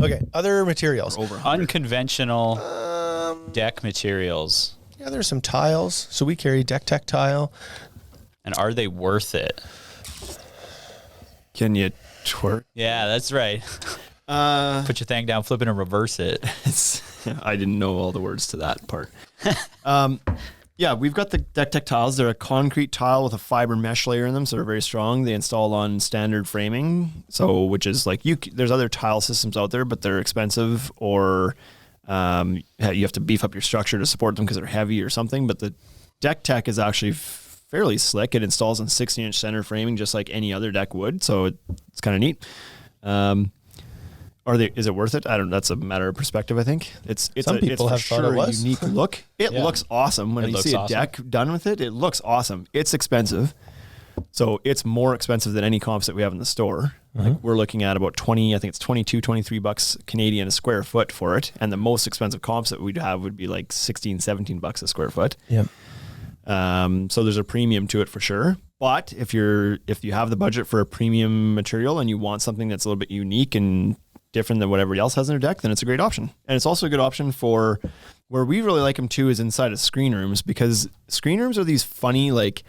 Okay, other materials. Over 100. Unconventional deck materials. Yeah, there's some tiles. So we carry Deck Tech tile. And are they worth it? Can you twerk? Yeah, that's right. Put your thing down, flip it, and reverse it. I didn't know all the words to that part. Yeah, we've got the Deck Tech tiles. They're a concrete tile with a fiber mesh layer in them, so they're very strong. They install on standard framing, so which is like there's other tile systems out there, but they're expensive, or you have to beef up your structure to support them because they're heavy or something. But the Deck Tech is actually fairly slick. It installs on 16-inch center framing just like any other deck would, so it's kind of neat. Is it worth it? I don't know. That's a matter of perspective, I think. It's Some people have thought it was. a unique look. It looks awesome. When you see a deck done with it, it looks awesome. It's expensive. So it's more expensive than any composite we have in the store. Like we're looking at about 20, I think it's 22, 23 bucks Canadian a square foot for it. And the most expensive composite we'd have would be like 16, 17 bucks a square foot. Yeah. So there's a premium to it for sure. But if you have the budget for a premium material and you want something that's a little bit unique and different than what everybody else has in their deck, then it's a great option. And it's also a good option for where we really like them too is inside of screen rooms, because screen rooms are these funny, like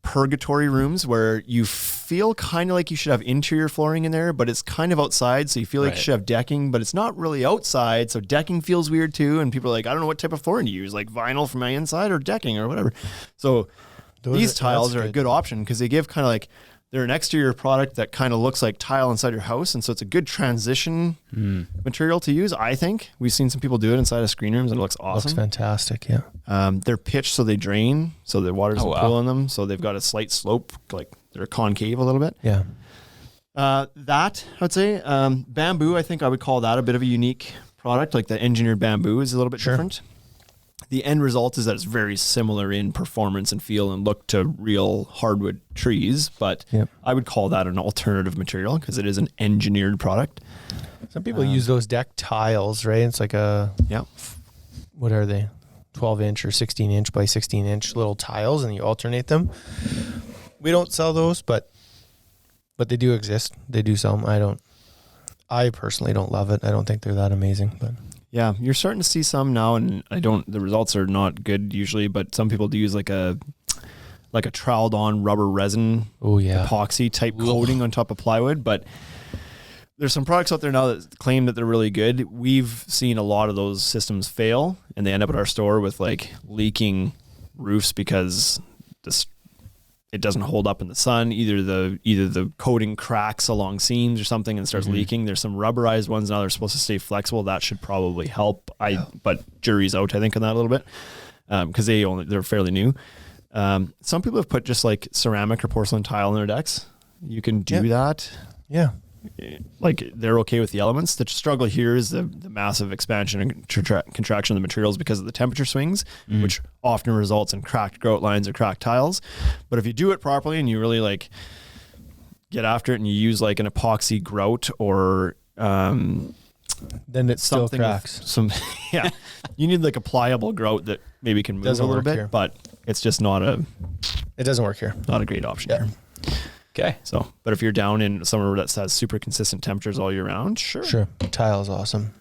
purgatory rooms where you feel kind of like you should have interior flooring in there, but it's kind of outside. So you feel like you should have decking, but it's not really outside. So decking feels weird too. And people are like, I don't know what type of flooring to use, like vinyl from my inside or decking or whatever. So these tiles are a good option because they give kind of like, they're an exterior product that kind of looks like tile inside your house. And so it's a good transition material to use, I think. We've seen some people do it inside of screen rooms and it looks awesome. Looks fantastic, yeah. They're pitched so they drain, so the water doesn't pool in them. So they've got a slight slope, like they're concave a little bit. Yeah. That, I would say. Bamboo, I think I would call that a bit of a unique product. Like the engineered bamboo is a little bit different. The end result is that it's very similar in performance and feel and look to real hardwood trees, but I would call that an alternative material because it is an engineered product. Some people use those deck tiles, right? It's like what are they? 12-inch or 16-inch by 16-inch little tiles, and you alternate them. We don't sell those, but they do exist. They do sell them. I personally don't love it. I don't think they're that amazing, but. Yeah, you're starting to see some now, and the results are not good usually, but some people do use like a troweled on rubber resin epoxy type coating on top of plywood, but there's some products out there now that claim that they're really good. We've seen a lot of those systems fail, and they end up at our store with like leaking roofs because it doesn't hold up in the sun. Either the coating cracks along seams or something and starts leaking. There's some rubberized ones now. They're supposed to stay flexible. That should probably help. But jury's out, I think, on that a little bit because they're fairly new. Some people have put just like ceramic or porcelain tile in their decks. You can do that. Yeah. Like they're okay with the elements. The struggle here is the massive expansion and contraction of the materials because of the temperature swings, which often results in cracked grout lines or cracked tiles. But if you do it properly and you really like get after it and you use like an epoxy grout or then it still cracks. You need like a pliable grout that maybe can move a little bit, but it's just it doesn't work here. Not a great option here. Okay. So, but if you're down in somewhere that has super consistent temperatures all year round, sure. Sure. Tile is awesome.